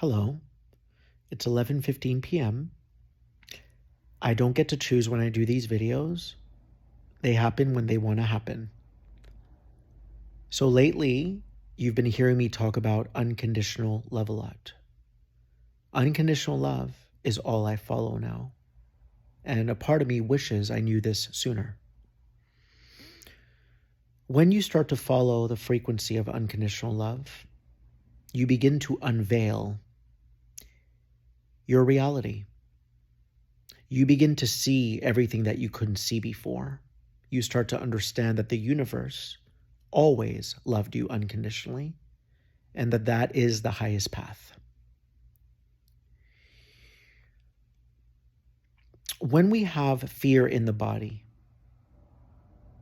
Hello, it's 11:15 p.m. I don't get to choose when I do these videos. They happen when they want to happen. So lately, you've been hearing me talk about unconditional love a lot. Unconditional love is all I follow now. And a part of me wishes I knew this sooner. When you start to follow the frequency of unconditional love, you begin to unveil your reality. You begin to see everything that you couldn't see before. You start to understand that the universe always loved you unconditionally, and that is the highest path. When we have fear in the body,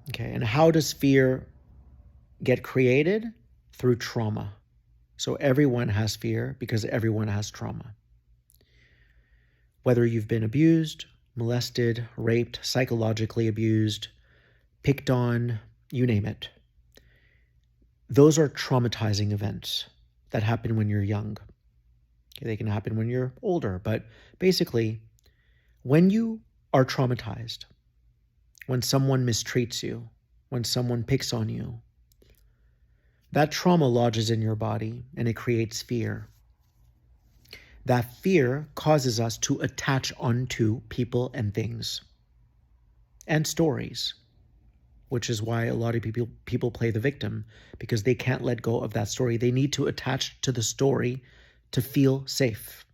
okay, and how does fear get created? Through trauma. So everyone has fear because everyone has trauma. Whether you've been abused, molested, raped, psychologically abused, picked on, you name it. Those are traumatizing events that happen when you're young. Okay, they can happen when you're older, but basically, when you are traumatized, when someone mistreats you, when someone picks on you, that trauma lodges in your body and it creates fear. That fear causes us to attach onto people and things and stories, which is why a lot of people play the victim, because they can't let go of that story. They need to attach to the story to feel safe.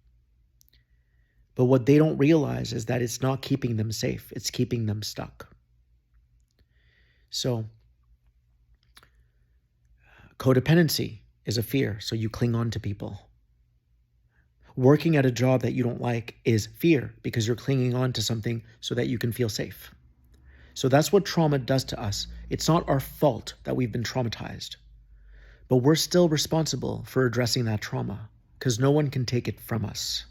But what they don't realize is that it's not keeping them safe. It's keeping them stuck. So codependency is a fear, so you cling on to people. Working at a job that you don't like is fear because you're clinging on to something so that you can feel safe. So that's what trauma does to us. It's not our fault that we've been traumatized, but we're still responsible for addressing that trauma because no one can take it from us.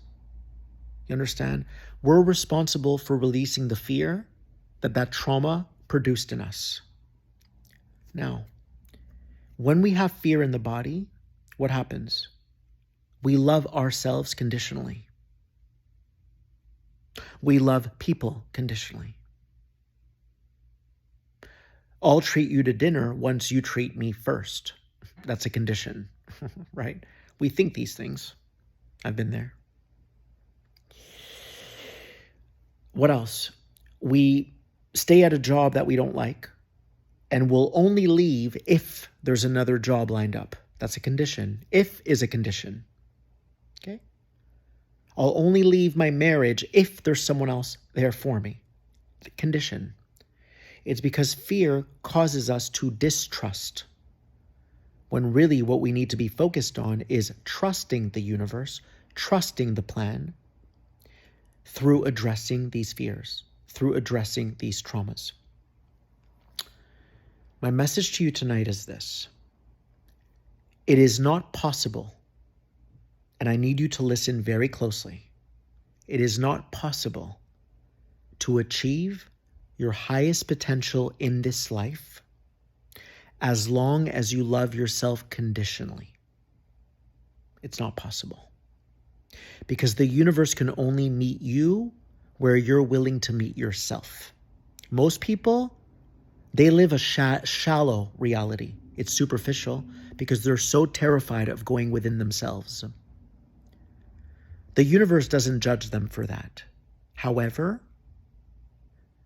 You understand? We're responsible for releasing the fear that trauma produced in us. Now, when we have fear in the body, what happens? We love ourselves conditionally. We love people conditionally. I'll treat you to dinner once you treat me first. That's a condition, right? We think these things. I've been there. What else? We stay at a job that we don't like and we'll only leave if there's another job lined up. That's a condition. If is a condition. Okay? I'll only leave my marriage if there's someone else there for me. The condition. It's because fear causes us to distrust, when really what we need to be focused on is trusting the universe, trusting the plan, through addressing these fears, through addressing these traumas. My message to you tonight is this. It is not possible, and I need you to listen very closely. It is not possible to achieve your highest potential in this life as long as you love yourself conditionally. It's not possible. Because the universe can only meet you where you're willing to meet yourself. Most people, they live a shallow reality. It's superficial because they're so terrified of going within themselves. The universe doesn't judge them for that. However,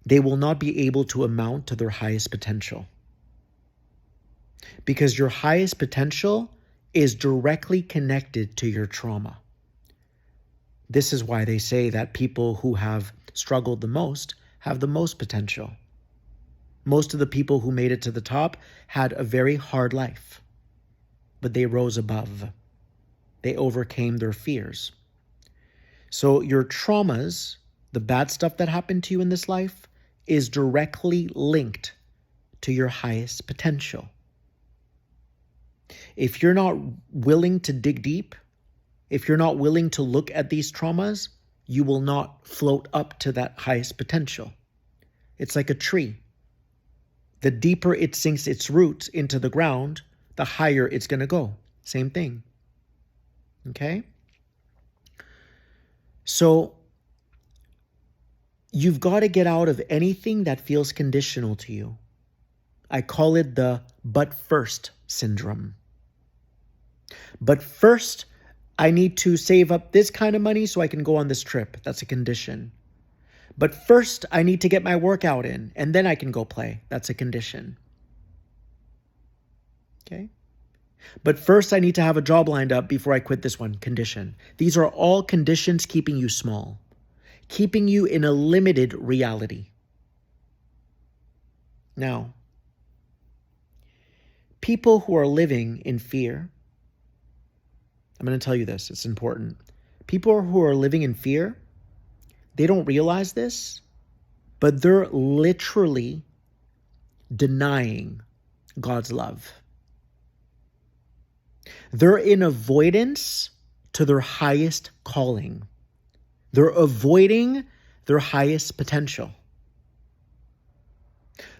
they will not be able to amount to their highest potential. Because your highest potential is directly connected to your trauma. This is why they say that people who have struggled the most have the most potential. Most of the people who made it to the top had a very hard life, but they rose above. They overcame their fears. So your traumas, the bad stuff that happened to you in this life, is directly linked to your highest potential. If you're not willing to dig deep, if you're not willing to look at these traumas, you will not float up to that highest potential. It's like a tree. The deeper it sinks its roots into the ground, the higher it's going to go. Same thing. Okay? So you've got to get out of anything that feels conditional to you. I call it the but first syndrome. But first, I need to save up this kind of money so I can go on this trip. That's a condition. But first, I need to get my workout in, and then I can go play. That's a condition. Okay? But first, I need to have a job lined up before I quit this one. Condition. These are all conditions keeping you small, keeping you in a limited reality. Now, people who are living in fear, I'm going to tell you this, it's important. People who are living in fear, they don't realize this, but they're literally denying God's love. They're in avoidance to their highest calling. They're avoiding their highest potential.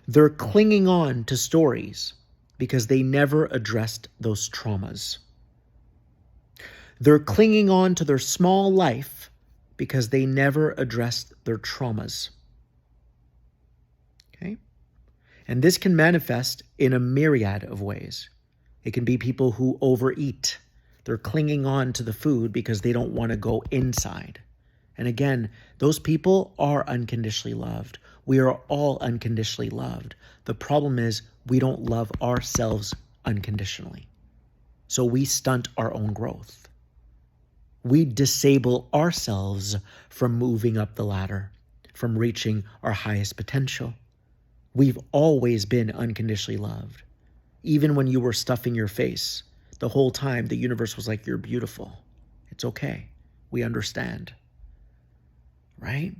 They're clinging on to stories because they never addressed those traumas. They're clinging on to their small life because they never addressed their traumas. Okay? And this can manifest in a myriad of ways. It can be people who overeat. They're clinging on to the food because they don't want to go inside. And again, those people are unconditionally loved. We are all unconditionally loved. The problem is we don't love ourselves unconditionally. So we stunt our own growth. We disable ourselves from moving up the ladder, from reaching our highest potential. We've always been unconditionally loved. Even when you were stuffing your face, the whole time the universe was like, you're beautiful. It's okay. We understand. Right?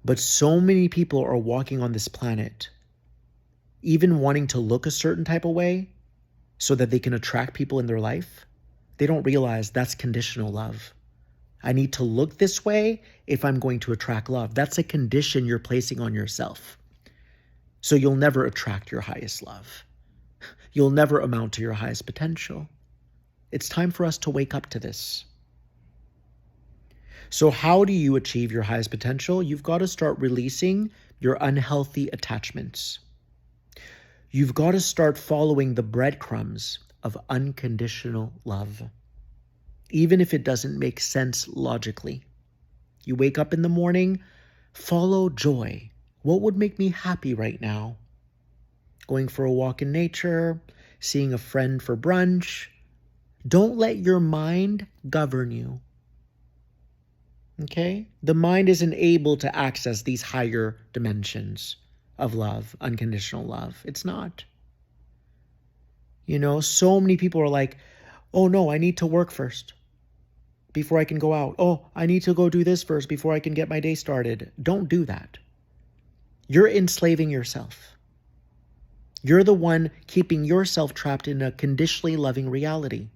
But so many people are walking on this planet, even wanting to look a certain type of way so that they can attract people in their life. They don't realize that's conditional love. I need to look this way if I'm going to attract love. That's a condition you're placing on yourself. So you'll never attract your highest love. You'll never amount to your highest potential. It's time for us to wake up to this. So how do you achieve your highest potential? You've got to start releasing your unhealthy attachments. You've got to start following the breadcrumbs of unconditional love, even if it doesn't make sense logically. You wake up in the morning, follow joy. What would make me happy right now? Going for a walk in nature, seeing a friend for brunch. Don't let your mind govern you. Okay? The mind isn't able to access these higher dimensions of love, unconditional love. It's not. So many people are like, oh no, I need to work first before I can go out. Oh, I need to go do this first before I can get my day started. Don't do that. You're enslaving yourself. You're the one keeping yourself trapped in a conditionally loving reality.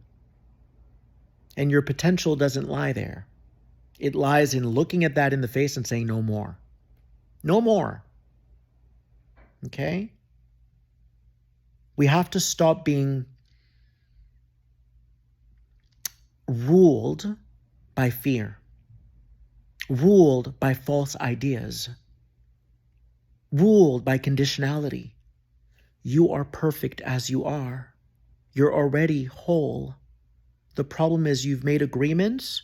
And your potential doesn't lie there. It lies in looking at that in the face and saying, no more. No more. Okay? We have to stop being ruled by fear, ruled by false ideas, ruled by conditionality. You are perfect as you are. You're already whole. The problem is you've made agreements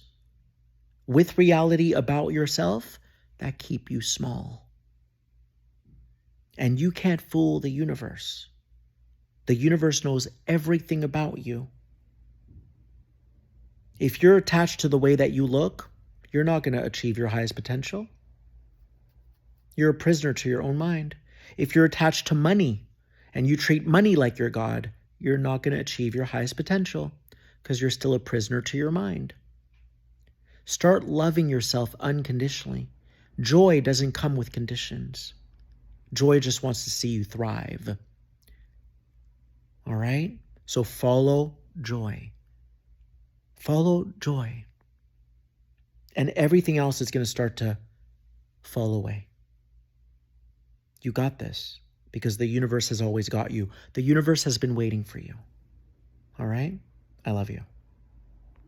with reality about yourself that keep you small. And you can't fool the universe. The universe knows everything about you. If you're attached to the way that you look, you're not going to achieve your highest potential. You're a prisoner to your own mind. If you're attached to money and you treat money like your God, you're not going to achieve your highest potential because you're still a prisoner to your mind. Start loving yourself unconditionally. Joy doesn't come with conditions. Joy just wants to see you thrive. All right? So follow joy. Follow joy. And everything else is going to start to fall away. You got this because the universe has always got you. The universe has been waiting for you. All right? I love you.